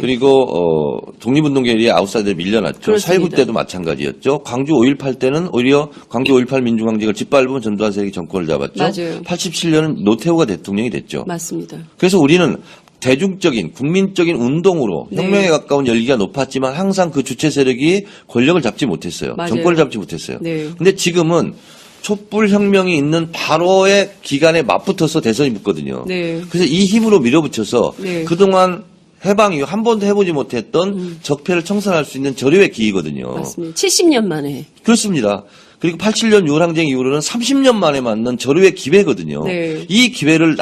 그리고 독립운동계열이 아웃사이드에 밀려났죠. 4.19 때도 마찬가지였죠. 광주 5.18 때는 오히려 광주 5.18 민주항쟁을 짓밟으면 전두환 세력이 정권을 잡았죠. 맞아요. 87년은 노태우가 대통령이 됐죠. 맞습니다. 그래서 우리는 대중적인 국민적인 운동으로 혁명에 가까운 열기가 높았지만 항상 그 주체 세력이 권력을 잡지 못했어요. 맞아요. 정권을 잡지 못했어요. 네. 근데 지금은 촛불혁명이 있는 바로의 기간에 맞붙어서 대선이 붙거든요. 네. 그래서 이 힘으로 밀어붙여서 네. 그동안 해방 이후 한 번도 해보지 못했던 적폐를 청산할 수 있는 절호의 기회거든요. 맞습니다. 70년 만에. 그렇습니다. 그리고 87년 유월항쟁 이후로는 30년 만에 맞는 절호의 기회거든요. 네. 이 기회를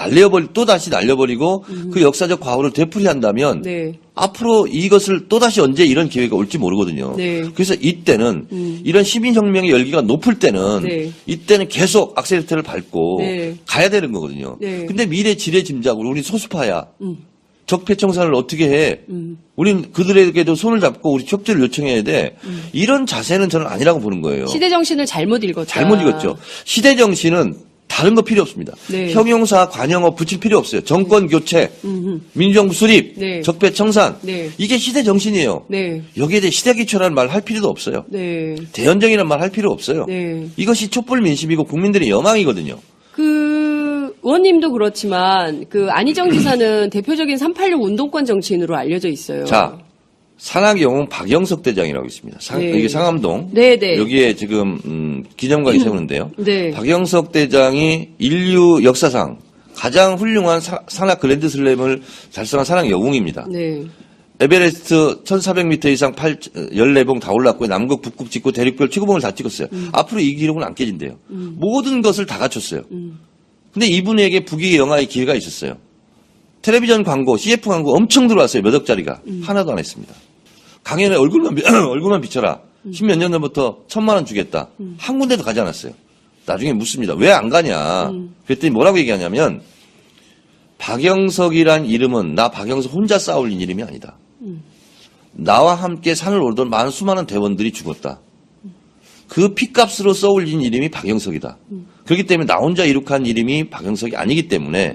또다시 날려버리고 그 역사적 과오를 되풀이한다면 네. 앞으로 이것을 또다시 언제 이런 기회가 올지 모르거든요. 네. 그래서 이때는 이런 시민혁명의 열기가 높을 때는 네. 이때는 계속 악셀레이터를 밟고 네. 가야 되는 거거든요. 네. 근데 미래 지뢰 짐작으로 우리 소수파야. 적폐 청산을 어떻게 해? 우린 그들에게도 손을 잡고 우리 협조를 요청해야 돼. 이런 자세는 저는 아니라고 보는 거예요. 시대 정신을 잘못 읽었다. 잘못 읽었죠. 시대 정신은 다른 거 필요 없습니다. 네. 형용사, 관용어 붙일 필요 없어요. 정권 교체, 민주정부 수립, 네. 적폐 청산. 네. 이게 시대 정신이에요. 네. 여기에 대해 시대 기초라는 말 할 필요도 없어요. 네. 대연정이라는 말 할 필요 없어요. 네. 이것이 촛불 민심이고 국민들의 여망이거든요. 의원님도 그렇지만 안희정 지사는 대표적인 386 운동권 정치인으로 알려져 있어요. 자, 산악의 영웅 박영석 대장이라고 있습니다. 네. 이게 상암동. 네네. 여기에 지금 기념관이 세우는데요. 네. 박영석 대장이 인류 역사상 가장 훌륭한 산악 그랜드슬램을 달성한 산악 영웅입니다. 네. 에베레스트 1400m 이상 14봉 다 올랐고요. 남극, 북극 찍고 대륙별 최고봉을 다 찍었어요. 앞으로 이 기록은 안 깨진대요. 모든 것을 다 갖췄어요. 근데 이분에게 부귀 영화의 기회가 있었어요. 텔레비전 광고, CF 광고 엄청 들어왔어요. 몇 억짜리가. 하나도 안 했습니다. 강연에 얼굴만 비춰라. 10몇 년 전부터 1,000만 원 주겠다. 한 군데도 가지 않았어요. 나중에 묻습니다. 왜 안 가냐. 그랬더니 뭐라고 얘기하냐면 박영석이란 이름은 나 박영석 혼자 쌓아올린 이름이 아니다. 나와 함께 산을 오르던 많은 수많은 대원들이 죽었다. 그 피값으로 써올린 이름이 박영석이다. 그렇기 때문에 나 혼자 이룩한 이름이 박영석이 아니기 때문에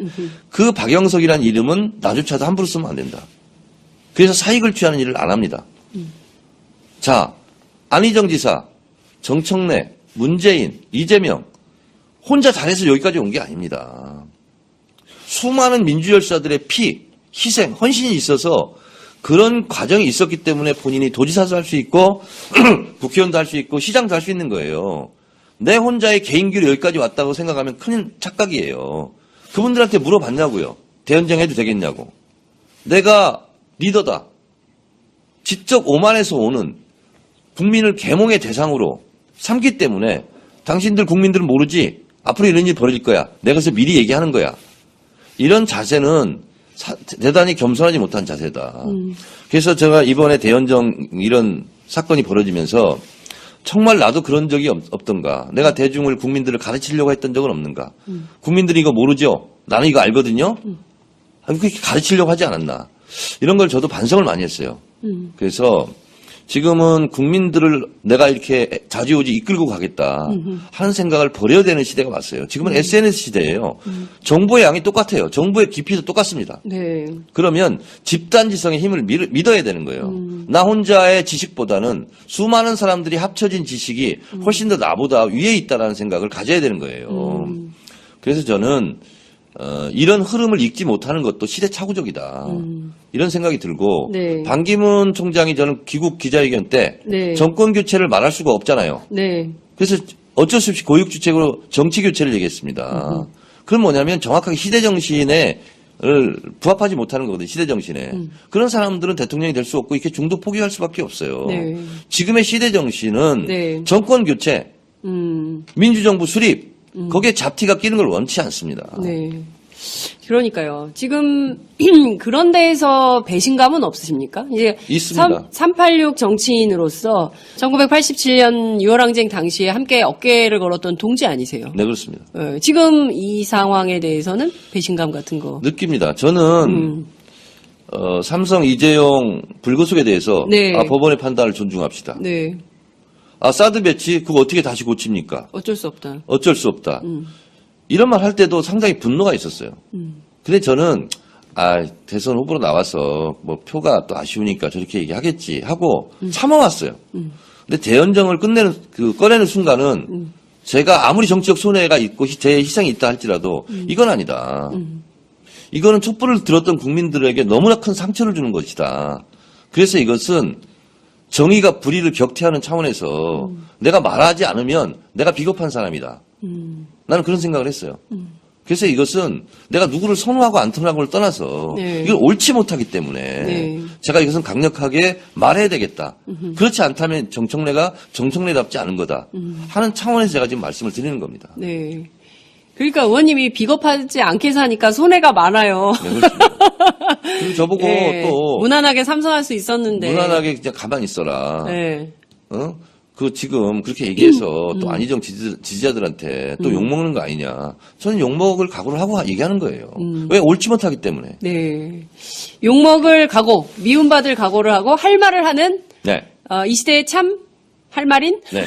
그 박영석이란 이름은 나조차도 함부로 쓰면 안 된다. 그래서 사익을 취하는 일을 안 합니다. 자, 안희정 지사, 정청래, 문재인, 이재명 혼자 잘해서 여기까지 온 게 아닙니다. 수많은 민주열사들의 피, 희생, 헌신이 있어서 그런 과정이 있었기 때문에 본인이 도지사도 할 수 있고 국회의원도 할 수 있고 시장도 할 수 있는 거예요. 내 혼자의 개인기로 여기까지 왔다고 생각하면 큰 착각이에요. 그분들한테 물어봤냐고요. 대연정해도 되겠냐고. 내가 리더다. 직접 오만에서 오는 국민을 계몽의 대상으로 삼기 때문에 당신들 국민들은 모르지. 앞으로 이런 일이 벌어질 거야. 내가 그래서 미리 얘기하는 거야. 이런 자세는 대단히 겸손하지 못한 자세다. 그래서 제가 이번에 대연정 이런 사건이 벌어지면서 정말 나도 그런 적이 없던가. 내가 대중을 국민들을 가르치려고 했던 적은 없는가. 국민들이 이거 모르죠. 나는 이거 알거든요. 그렇게 가르치려고 하지 않았나. 이런 걸 저도 반성을 많이 했어요. 그래서 지금은 국민들을 내가 이렇게 자주오지 이끌고 가겠다 하는 생각을 버려야 되는 시대가 왔어요. 지금은 SNS 시대예요. 정보의 양이 똑같아요. 정보의 깊이도 똑같습니다. 네. 그러면 집단지성의 힘을 믿어야 되는 거예요. 나 혼자의 지식보다는 수많은 사람들이 합쳐진 지식이 훨씬 더 나보다 위에 있다는 생각을 가져야 되는 거예요. 그래서 저는 이런 흐름을 읽지 못하는 것도 시대착오적이다. 이런 생각이 들고 네. 반기문 총장이 저는 귀국 기자회견 때 네. 정권 교체를 말할 수가 없잖아요. 네. 그래서 어쩔 수 없이 고육주책으로 정치 교체를 얘기했습니다. 그건 뭐냐면 정확하게 시대 정신에 부합하지 못하는 거거든요. 시대 정신에. 그런 사람들은 대통령이 될 수 없고 이렇게 중도 포기할 수밖에 없어요. 네. 지금의 시대 정신은 네. 정권 교체, 민주정부 수립, 거기에 잡티가 끼는 걸 원치 않습니다. 네. 그러니까요. 지금 그런 데에서 배신감은 없으십니까? 이제 있습니다. 386 정치인으로서 1987년 6월 항쟁 당시에 함께 어깨를 걸었던 동지 아니세요? 네, 그렇습니다. 지금 이 상황에 대해서는 배신감 같은 거 느낍니다. 저는 삼성 이재용 불구속에 대해서 네. 법원의 판단을 존중합시다. 네. 사드 배치 그거 어떻게 다시 고칩니까? 어쩔 수 없다. 어쩔 수 없다. 이런 말 할 때도 상당히 분노가 있었어요. 근데 저는 대선 후보로 나와서 뭐 표가 또 아쉬우니까 저렇게 얘기하겠지 하고 참아왔어요. 근데 대연정을 꺼내는 순간은 제가 아무리 정치적 손해가 있고 제 희생이 있다 할지라도 이건 아니다. 이거는 촛불을 들었던 국민들에게 너무나 큰 상처를 주는 것이다. 그래서 이것은 정의가 불의를 격퇴하는 차원에서 내가 말하지 않으면 내가 비겁한 사람이다. 나는 그런 생각을 했어요. 그래서 이것은 내가 누구를 선호하고 안 선호하고를 떠나서 네. 이걸 옳지 못하기 때문에 네. 제가 이것은 강력하게 말해야 되겠다. 그렇지 않다면 정청래가 정청래답지 않은 거다 하는 차원에서 제가 지금 말씀을 드리는 겁니다. 네. 그러니까 의원님이 비겁하지 않게 사니까 손해가 많아요. 네, 그렇습니다. 그리고 저보고 예, 또 무난하게 삼선할 수 있었는데. 무난하게 그냥 가만히 있어라. 네. 지금 그렇게 얘기해서 또 안희정 지지자들한테 또 욕먹는 거 아니냐. 저는 욕먹을 각오를 하고 얘기하는 거예요. 왜 옳지 못하기 때문에. 네. 욕먹을 각오, 미움받을 각오를 하고 할 말을 하는 네. 이 시대의 참 할 말인? 네.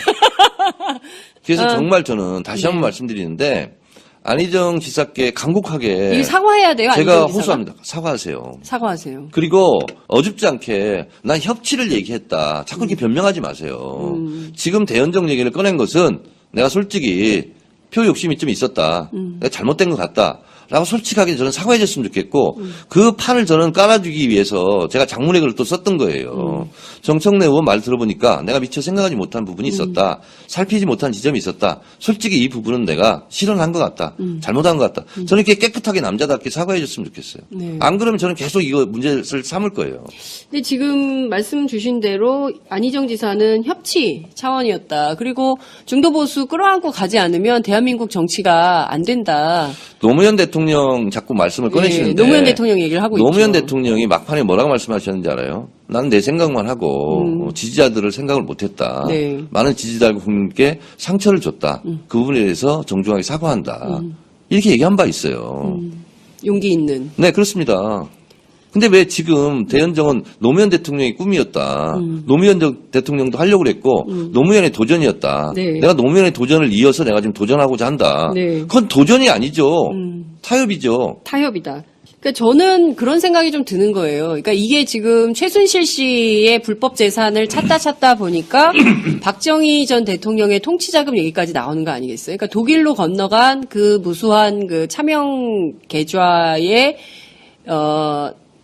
그래서 정말 저는 다시 한번 네. 말씀드리는데 안희정 지사께 간곡하게 이 사과해야 돼요. 제가 안희정 지사가? 호소합니다. 사과하세요. 사과하세요. 그리고 어줍지 않게 난 협치를 얘기했다. 자꾸 이렇게 변명하지 마세요. 지금 대연정 얘기를 꺼낸 것은 내가 솔직히 표 욕심이 좀 있었다. 내가 잘못된 것 같다. 라고 솔직하게 저는 사과해 줬으면 좋겠고 그 판을 저는 깔아주기 위해서 제가 장문의 글을 또 썼던 거예요. 정청래 의원 말 들어보니까 내가 미처 생각하지 못한 부분이 있었다. 살피지 못한 지점이 있었다. 솔직히 이 부분은 내가 실언한 것 같다. 잘못한 것 같다. 저는 이렇게 깨끗하게 남자답게 사과해 줬으면 좋겠어요. 네. 안 그러면 저는 계속 이거 문제를 삼을 거예요. 근데 지금 말씀 주신 대로 안희정 지사는 협치 차원이었다. 그리고 중도보수 끌어안고 가지 않으면 대한민국 정치가 안 된다. 노무현 대통령 자꾸 말씀을 꺼내시는데 노무현 대통령 얘기를 하고 노무현 있죠. 대통령이 막판에 뭐라고 말씀하셨는지 알아요? 나는 내 생각만 하고 지지자들을 생각을 못했다. 네. 많은 지지자들과 국민께 상처를 줬다. 그 부분에 대해서 정중하게 사과한다. 이렇게 얘기한 바 있어요. 용기 있는. 네, 그렇습니다. 근데 왜 지금 대연정은 노무현 대통령의 꿈이었다. 노무현 대통령도 하려고 그랬고 노무현의 도전이었다. 네. 내가 노무현의 도전을 이어서 내가 지금 도전하고자 한다. 네. 그건 도전이 아니죠. 타협이죠. 타협이다. 그러니까 저는 그런 생각이 좀 드는 거예요. 그러니까 이게 지금 최순실 씨의 불법 재산을 찾다 보니까 박정희 전 대통령의 통치자금 얘기까지 나오는 거 아니겠어요? 그러니까 독일로 건너간 그 무수한 그 차명 계좌에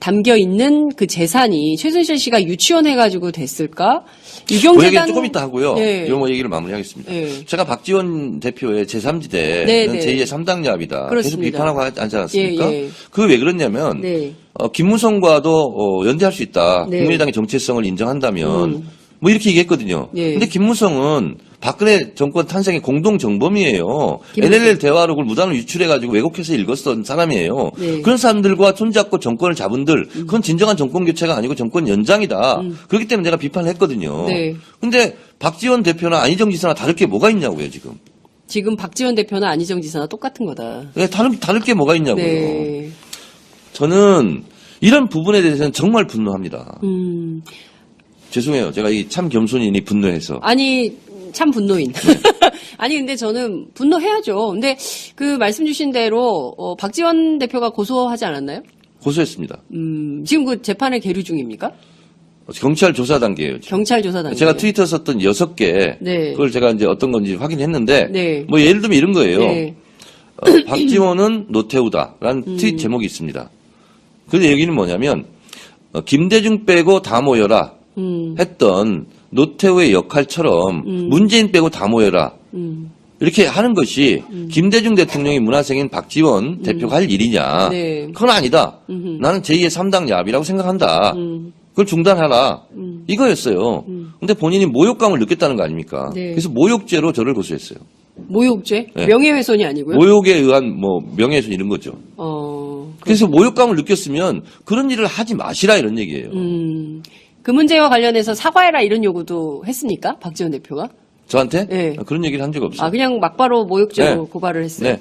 담겨 있는 그 재산이 최순실 씨가 유치원 해가지고 됐을까? 그 얘기는 유경재단 조금 이따 하고요. 네. 요 얘기를 마무리하겠습니다. 네. 제가 박지원 대표의 제3지대는 네, 네. 제2의 3당 야합이다. 계속 그렇습니다. 비판하고 하지 않았습니까? 예, 예. 그게 왜 그러냐면 네. 김무성과도 연대할 수 있다. 네. 국민의당의 정체성을 인정한다면 뭐 이렇게 얘기했거든요. 예. 근데 김무성은 박근혜 정권 탄생의 공동 정범이에요. 김무성. NLL 대화록을 무단으로 유출해가지고 왜곡해서 읽었던 사람이에요. 네. 그런 사람들과 손잡고 정권을 잡은들 그건 진정한 정권 교체가 아니고 정권 연장이다. 그렇기 때문에 내가 비판을 했거든요. 네. 근데 박지원 대표나 안희정 지사나 다를 게 뭐가 있냐고요, 지금. 지금 박지원 대표나 안희정 지사나 똑같은 거다. 네, 다를 게 뭐가 있냐고요. 네. 저는 이런 부분에 대해서는 정말 분노합니다. 음. 죄송해요. 제가 이 참 겸손인이 분노해서. 아니, 참 분노인. 아니, 근데 저는 분노해야죠. 근데 그 말씀 주신 대로, 박지원 대표가 고소하지 않았나요? 고소했습니다. 지금 그 재판에 계류 중입니까? 경찰 조사 단계예요. 지금. 경찰 조사 단계. 제가 트위터 썼던 6개. 네. 그걸 제가 이제 어떤 건지 확인했는데. 네. 뭐 예를 들면 이런 거예요. 네. 박지원은 노태우다라는 트윗 제목이 있습니다. 그 얘기는 뭐냐면, 김대중 빼고 다 모여라. 했던 노태우의 역할처럼 문재인 빼고 다 모여라. 이렇게 하는 것이 김대중 대통령이 문화생인 박지원 대표가 할 일이냐. 네. 그건 아니다. 나는 제2의 3당 야합이라고 생각한다. 그걸 중단하라. 이거였어요. 근데 본인이 모욕감을 느꼈다는 거 아닙니까? 네. 그래서 모욕죄로 저를 고소했어요. 모욕죄? 네. 명예훼손이 아니고요? 모욕에 의한 뭐 명예훼손 이런 거죠. 그래서 모욕감을 느꼈으면 그런 일을 하지 마시라 이런 얘기예요. 그 문제와 관련해서 사과해라 이런 요구도 했습니까? 박지원 대표가? 저한테? 네. 그런 얘기를 한 적 없어요. 그냥 막바로 모욕죄로 네. 고발을 했어요? 네.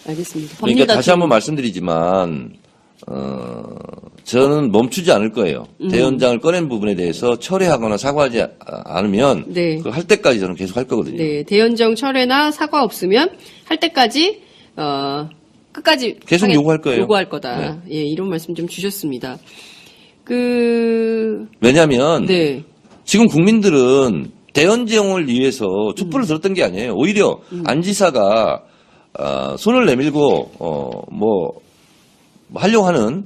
알겠습니다. 그러니까 다시 다툼. 한번 말씀드리지만 저는 멈추지 않을 거예요. 대연장을 꺼낸 부분에 대해서 철회하거나 사과하지 않으면 네. 그걸 할 때까지 저는 계속 할 거거든요. 네, 대연정 철회나 사과 없으면 할 때까지 끝까지 계속 요구할 거예요. 요구할 거다. 예, 이런 말씀 좀 주셨습니다. 왜냐하면 네. 지금 국민들은 대연정을 위해서 촛불을 들었던 게 아니에요. 오히려 안 지사가 손을 내밀고 하려고 하는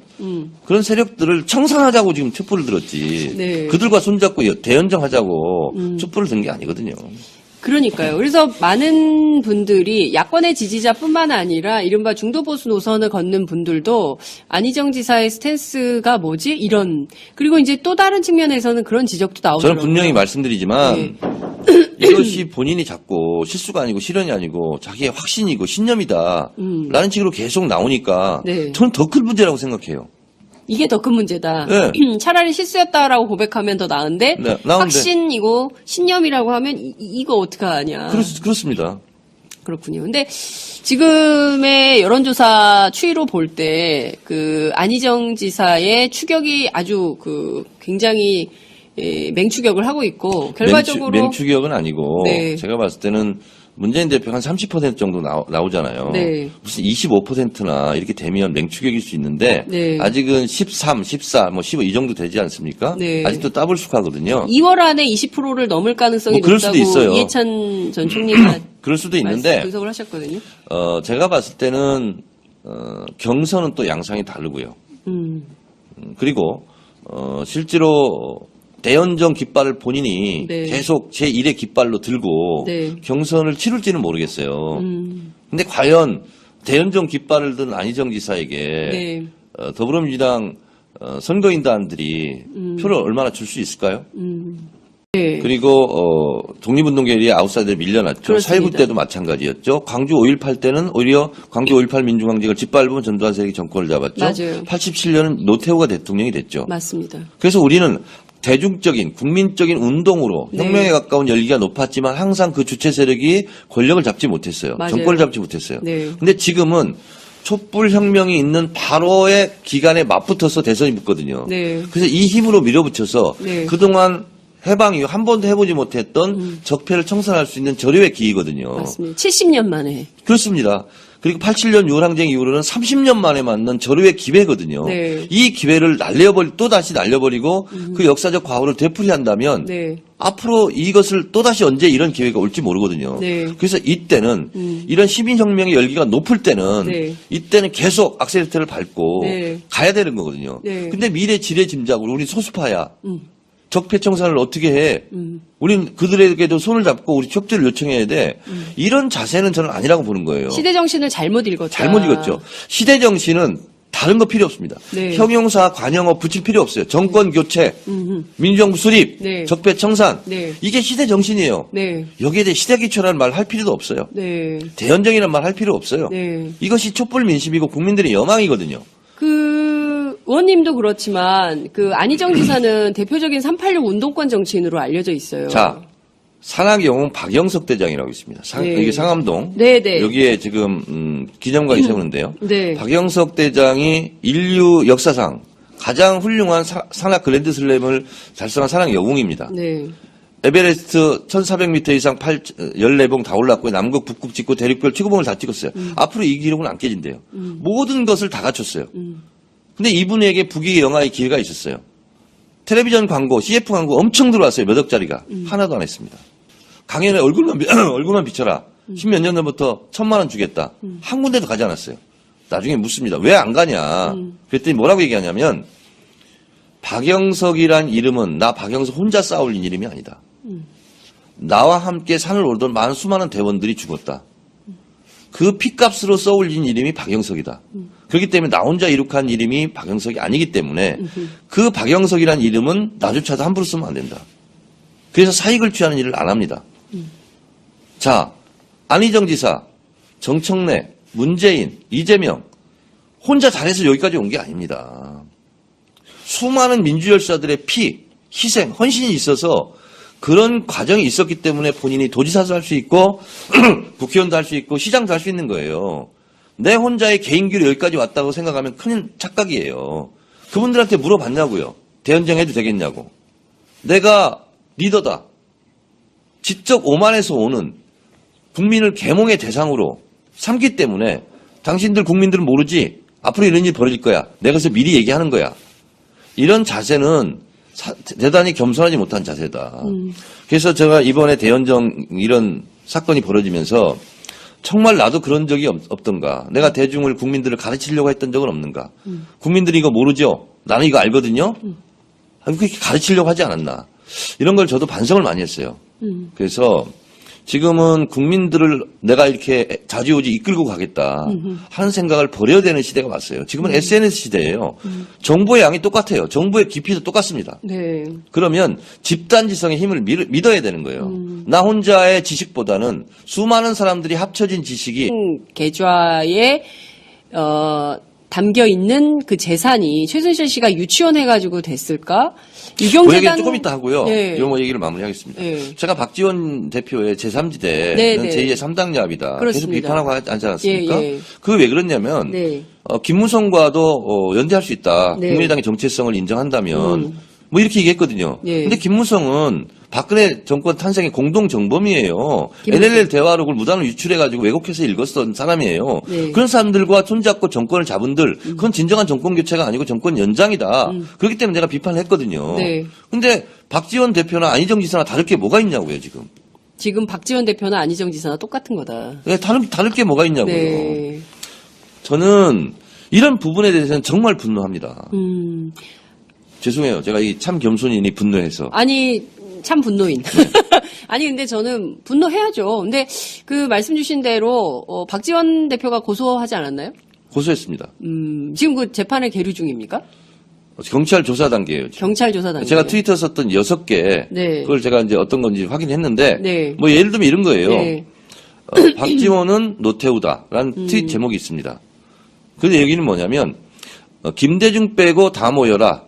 그런 세력들을 청산하자고 지금 촛불을 들었지. 네. 그들과 손잡고 대연정하자고 촛불을 든 게 아니거든요. 그러니까요. 그래서 많은 분들이 야권의 지지자뿐만 아니라 이른바 중도보수 노선을 걷는 분들도 안희정 지사의 스탠스가 뭐지? 이런. 그리고 이제 또 다른 측면에서는 그런 지적도 나오더라고요. 저는 분명히 말씀드리지만 네. 이것이 본인이 자꾸 실수가 아니고 실현이 아니고 자기의 확신이고 신념이다 라는 식으로 계속 나오니까 네. 저는 더 큰 문제라고 생각해요. 이게 더 큰 문제다. 네. 차라리 실수였다라고 고백하면 더 나은데, 네, 나은데. 확신이고 신념이라고 하면 이거 어떡하냐. 그렇습니다. 그렇군요. 근데 지금의 여론조사 추이로 볼 때 안희정 지사의 추격이 아주 굉장히 맹추격을 하고 있고 결과적으로 맹추격은 아니고 네. 제가 봤을 때는 문재인 대표가 한 30% 정도 나오잖아요. 네. 무슨 25%나 이렇게 되면 맹추격일 수 있는데 네. 아직은 13, 14, 15 이 정도 되지 않습니까? 네. 아직도 더블숙하거든요. 2월 안에 20%를 넘을 가능성이 그럴 수도 높다고 있어요. 이해찬 전 총리가 그럴 수도 있는데 분석을 하셨거든요. 제가 봤을 때는 경선은 또 양상이 다르고요. 그리고 실제로 대연정 깃발을 본인이 네. 계속 제1의 깃발로 들고 네. 경선을 치룰지는 모르겠어요. 근데 과연 대연정 깃발을 든 안희정 지사에게 네. 더불어민주당 선거인단들이 표를 얼마나 줄 수 있을까요? 네. 그리고 독립운동계의 아웃사이더를 밀려났죠. 그렇습니다. 4.19 때도 마찬가지였죠. 광주 5.18 때는 오히려 광주 5.18 민중항쟁을 짓밟으면 전두환 세력이 정권을 잡았죠. 맞아요. 87년은 노태우가 대통령이 됐죠. 맞습니다. 그래서 우리는 대중적인 국민적인 운동으로 네. 혁명에 가까운 열기가 높았지만 항상 그 주체 세력이 권력을 잡지 못했어요. 맞아요. 정권을 잡지 못했어요. 네. 근데 지금은 촛불 혁명이 있는 바로의 기간에 맞붙어서 대선이 붙거든요. 네. 그래서 이 힘으로 밀어붙여서 네. 그동안 해방 이후 한 번도 해보지 못했던 적폐를 청산할 수 있는 절호의 기회거든요. 맞습니다. 70년 만에. 그렇습니다. 그리고 87년 유월항쟁 이후로는 30년 만에 맞는 절호의 기회거든요. 네. 이 기회를 또다시 날려버리고 그 역사적 과오를 되풀이한다면 네. 앞으로 이것을 또다시 언제 이런 기회가 올지 모르거든요. 네. 그래서 이때는 이런 시민혁명의 열기가 높을 때는 네. 이때는 계속 악셀레이터를 밟고 네. 가야 되는 거거든요. 네. 근데 미래 지뢰 짐작으로 우리 소수파야. 적폐 청산을 어떻게 해? 우린 그들에게도 손을 잡고 우리 협조를 요청해야 돼. 이런 자세는 저는 아니라고 보는 거예요. 시대 정신을 잘못 읽었다. 잘못 읽었죠. 시대 정신은 다른 거 필요 없습니다. 네. 형용사, 관용어 붙일 필요 없어요. 정권 교체, 민주정부 수립, 네. 적폐 청산. 네. 이게 시대 정신이에요. 네. 여기에 대해 시대 기초라는 말 할 필요도 없어요. 네. 대연정이라는 말 할 필요 없어요. 네. 이것이 촛불 민심이고 국민들의 여망이거든요. 의원님도 그렇지만 안희정 지사는 대표적인 386 운동권 정치인으로 알려져 있어요. 자, 산악의 영웅 박영석 대장이라고 있습니다. 네. 이게 상암동. 네, 네. 여기에 지금 기념관이 세우는데요. 네. 박영석 대장이 인류 역사상 가장 훌륭한 산악 그랜드슬램을 달성한 산악 영웅입니다. 네. 에베레스트 1400m 이상 14봉 다 올랐고요. 남극, 북극 찍고 대륙별 최고봉을 다 찍었어요. 앞으로 이 기록은 안 깨진대요. 모든 것을 다 갖췄어요. 근데 이분에게 부귀 영화의 기회가 있었어요. 텔레비전 광고, CF 광고 엄청 들어왔어요. 몇 억짜리가. 하나도 안 했습니다. 강연에 얼굴만 비춰라. 10몇 년 전부터 1,000만 원 주겠다. 한 군데도 가지 않았어요. 나중에 묻습니다. 왜 안 가냐. 그랬더니 뭐라고 얘기하냐면 박영석이란 이름은 나 박영석 혼자 쌓아올린 이름이 아니다. 나와 함께 산을 오르던 많은 수많은 대원들이 죽었다. 그 피값으로 써올린 이름이 박영석이다. 그렇기 때문에 나 혼자 이룩한 이름이 박영석이 아니기 때문에 그 박영석이란 이름은 나조차도 함부로 쓰면 안 된다. 그래서 사익을 취하는 일을 안 합니다. 자, 안희정 지사, 정청래, 문재인, 이재명 혼자 잘해서 여기까지 온 게 아닙니다. 수많은 민주열사들의 피, 희생, 헌신이 있어서 그런 과정이 있었기 때문에 본인이 도지사도 할 수 있고 국회의원도 할 수 있고 시장도 할 수 있는 거예요. 내 혼자의 개인기로 여기까지 왔다고 생각하면 큰 착각이에요. 그분들한테 물어봤냐고요. 대연정해도 되겠냐고. 내가 리더다. 직접 오만에서 오는 국민을 계몽의 대상으로 삼기 때문에 당신들 국민들은 모르지. 앞으로 이런 일이 벌어질 거야. 내가 그래서 미리 얘기하는 거야. 이런 자세는 대단히 겸손하지 못한 자세다. 그래서 제가 이번에 대연정 이런 사건이 벌어지면서 정말 나도 그런 적이 없던가. 내가 대중을 국민들을 가르치려고 했던 적은 없는가. 국민들이 이거 모르죠. 나는 이거 알거든요. 그렇게 가르치려고 하지 않았나. 이런 걸 저도 반성을 많이 했어요. 그래서 지금은 국민들을 내가 이렇게 자주오지 이끌고 가겠다 하는 생각을 버려야 되는 시대가 왔어요. 지금은 SNS 시대예요. 정보의 양이 똑같아요. 정보의 깊이도 똑같습니다. 네. 그러면 집단지성의 힘을 믿어야 되는 거예요. 나 혼자의 지식보다는 수많은 사람들이 합쳐진 지식이 계좌에 담겨 있는 그 재산이 최순실 씨가 유치원 해가지고 됐을까? 그 얘기는 유경재단 조금 이따 하고요. 네. 요 얘기를 마무리하겠습니다. 네. 제가 박지원 대표의 제3지대는 네, 네. 제2의 3당 야합이다. 계속 그렇습니다. 비판하고 하지 않았습니까? 예, 예. 그게 왜 그러냐면 네. 김무성과도 연대할 수 있다. 네. 국민의당의 정체성을 인정한다면 뭐 이렇게 얘기했거든요. 예. 근데 김무성은 박근혜 정권 탄생의 공동 정범이에요. 김무성. LLL 대화록을 무단으로 유출해가지고 왜곡해서 읽었던 사람이에요. 네. 그런 사람들과 손잡고 정권을 잡은들 그건 진정한 정권 교체가 아니고 정권 연장이다. 그렇기 때문에 내가 비판을 했거든요. 네. 근데 박지원 대표나 안희정 지사나 다를 게 뭐가 있냐고요, 지금. 지금 박지원 대표나 안희정 지사나 똑같은 거다. 네, 다를 게 뭐가 있냐고요. 네. 저는 이런 부분에 대해서는 정말 분노합니다. 음. 죄송해요. 제가 이 참 겸손인이 분노해서. 아니, 참 분노인. 아니, 근데 저는 분노해야죠. 근데 그 말씀 주신 대로, 박지원 대표가 고소하지 않았나요? 고소했습니다. 지금 그 재판에 계류 중입니까? 경찰 조사 단계예요. 지금. 경찰 조사 단계. 제가 트위터 썼던 6개, 네. 그걸 제가 이제 어떤 건지 확인했는데, 네. 뭐 예를 들면 이런 거예요. 네. 박지원은 노태우다라는 트윗 제목이 있습니다. 그 얘기는 뭐냐면, 김대중 빼고 다 모여라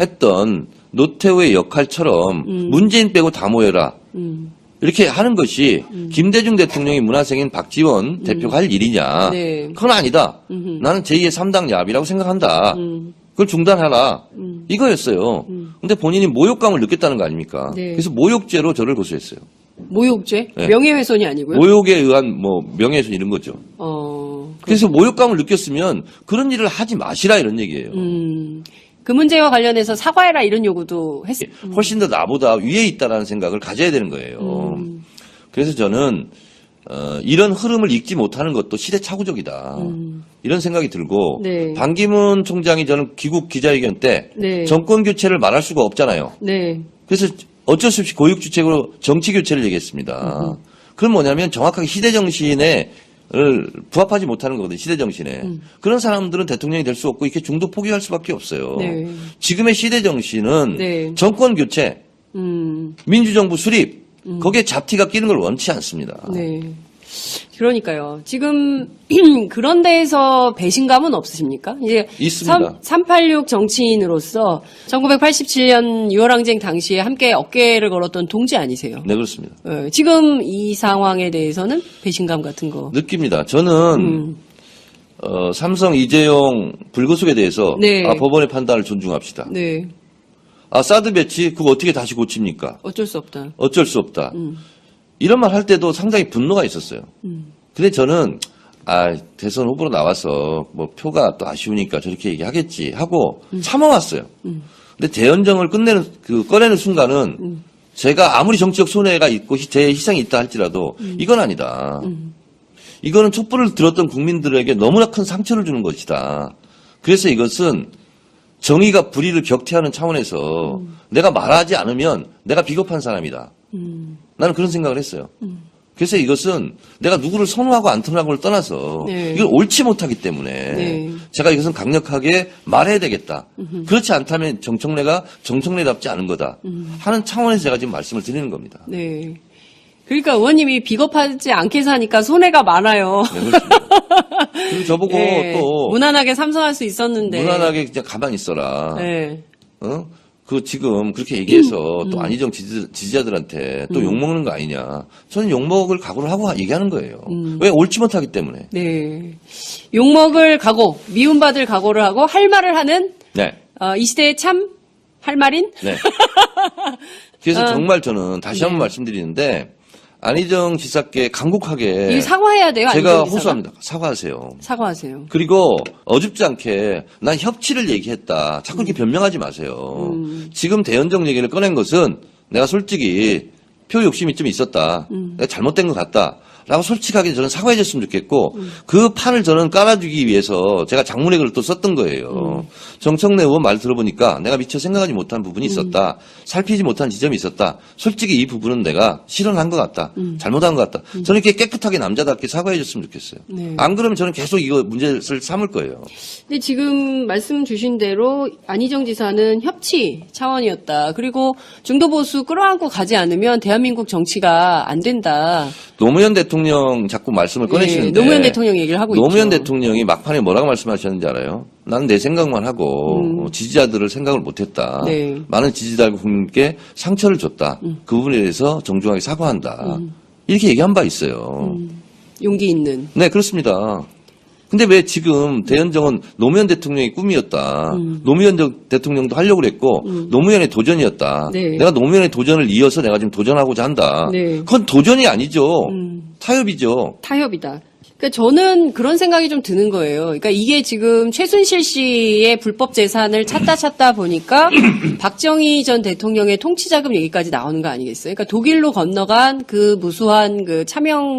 했던 노태우의 역할처럼 문재인 빼고 다 모여라. 이렇게 하는 것이 김대중 대통령이 문화생인 박지원 대표가 할 일이냐. 네. 그건 아니다. 나는 제2의 3당 야합이라고 생각한다. 그걸 중단하라. 이거였어요. 근데 본인이 모욕감을 느꼈다는 거 아닙니까? 네. 그래서 모욕죄로 저를 고소했어요. 모욕죄? 네. 명예훼손이 아니고요? 모욕에 의한 뭐 명예훼손 이런 거죠. 그래서 모욕감을 느꼈으면 그런 일을 하지 마시라 이런 얘기예요. 그 문제와 관련해서 사과해라 이런 요구도 했어요. 훨씬 더 나보다 위에 있다라는 생각을 가져야 되는 거예요. 그래서 저는 이런 흐름을 읽지 못하는 것도 시대착오적이다. 이런 생각이 들고 네. 반기문 총장이 저는 귀국 기자회견 때 네. 정권 교체를 말할 수가 없잖아요. 네. 그래서 어쩔 수 없이 고육주책으로 정치 교체를 얘기했습니다. 그건 뭐냐면 정확하게 시대 정신에 부합하지 못하는 거거든요. 시대 정신에. 그런 사람들은 대통령이 될 수 없고 이렇게 중도 포기할 수밖에 없어요. 네. 지금의 시대 정신은 네. 정권 교체, 민주정부 수립, 거기에 잡티가 끼는 걸 원치 않습니다. 네. 그러니까요. 지금 그런 데에서 배신감은 없으십니까? 이제 있습니다. 386 정치인으로서 1987년 6월 항쟁 당시에 함께 어깨를 걸었던 동지 아니세요? 네, 그렇습니다. 지금 이 상황에 대해서는 배신감 같은 거. 느낍니다. 저는 삼성 이재용 불구속에 대해서 네. 법원의 판단을 존중합시다. 네. 사드 배치 그거 어떻게 다시 고칩니까? 어쩔 수 없다. 어쩔 수 없다. 이런 말 할 때도 상당히 분노가 있었어요. 근데 저는 대선 후보로 나와서 뭐 표가 또 아쉬우니까 저렇게 얘기하겠지 하고 참아왔어요. 근데 대연정을 꺼내는 순간은 제가 아무리 정치적 손해가 있고 제 희생이 있다 할지라도 이건 아니다. 이거는 촛불을 들었던 국민들에게 너무나 큰 상처를 주는 것이다. 그래서 이것은 정의가 불의를 격퇴하는 차원에서 내가 말하지 않으면 내가 비겁한 사람이다. 나는 그런 생각을 했어요. 그래서 이것은 내가 누구를 선호하고 안 선호하고를 떠나서 네. 이걸 옳지 못하기 때문에 네. 제가 이것은 강력하게 말해야 되겠다. 그렇지 않다면 정청래가 정청래답지 않은 거다 하는 차원에서 제가 지금 말씀을 드리는 겁니다. 네. 그러니까 의원님이 비겁하지 않게 사니까 손해가 많아요. 네, 그렇습니다. 그리고 저보고 예, 또 무난하게 삼성할 수 있었는데. 무난하게 그냥 가만히 있어라. 네. 지금 그렇게 얘기해서 또 안희정 지지자들한테 또 욕먹는 거 아니냐. 저는 욕먹을 각오를 하고 얘기하는 거예요. 왜 옳지 못하기 때문에. 네. 욕먹을 각오, 미움받을 각오를 하고 할 말을 하는 네. 이 시대의 참 할 말인? 네. 그래서 정말 저는 다시 한번 말씀드리는데 안희정 지사께 간곡하게 이 사과해야 돼요. 제가 안희정 지사가? 호소합니다. 사과하세요. 사과하세요. 그리고 어줍지 않게 난 협치를 얘기했다. 자꾸 이렇게 변명하지 마세요. 지금 대연정 얘기를 꺼낸 것은 내가 솔직히 표 욕심이 좀 있었다. 내가 잘못된 것 같다. 라고 솔직하게 저는 사과해 줬으면 좋겠고 그 판을 저는 깔아주기 위해서 제가 장문의 글을 또 썼던 거예요. 정청래 의원 말 들어보니까 내가 미처 생각하지 못한 부분이 있었다. 살피지 못한 지점이 있었다. 솔직히 이 부분은 내가 실언한 것 같다. 잘못한 것 같다. 저는 이렇게 깨끗하게 남자답게 사과해 줬으면 좋겠어요. 네. 안 그러면 저는 계속 이거 문제를 삼을 거예요. 근데 지금 말씀 주신 대로 안희정 지사는 협치 차원이었다. 그리고 중도보수 끌어안고 가지 않으면 대한민국 정치가 안 된다. 노무현 대통령 자꾸 말씀을 꺼내시는데 노무현 대통령 얘기를 하고 노무현 있죠. 대통령이 막판에 뭐라고 말씀하셨는지 알아요? 나는 내 생각만 하고 지지자들을 생각을 못했다. 네. 많은 지지자들 국민께 상처를 줬다. 그 부분에 대해서 정중하게 사과한다. 이렇게 얘기한 바 있어요. 용기 있는. 네, 그렇습니다. 근데 왜 지금 대연정은 노무현 대통령의 꿈이었다. 노무현 대통령도 하려고 그랬고 노무현의 도전이었다. 네. 내가 노무현의 도전을 이어서 내가 지금 도전하고자 한다. 네. 그건 도전이 아니죠. 타협이죠. 타협이다. 그러니까 저는 그런 생각이 좀 드는 거예요. 그러니까 이게 지금 최순실 씨의 불법 재산을 찾다 보니까 박정희 전 대통령의 통치자금 얘기까지 나오는 거 아니겠어요? 그러니까 독일로 건너간 그 무수한 그 차명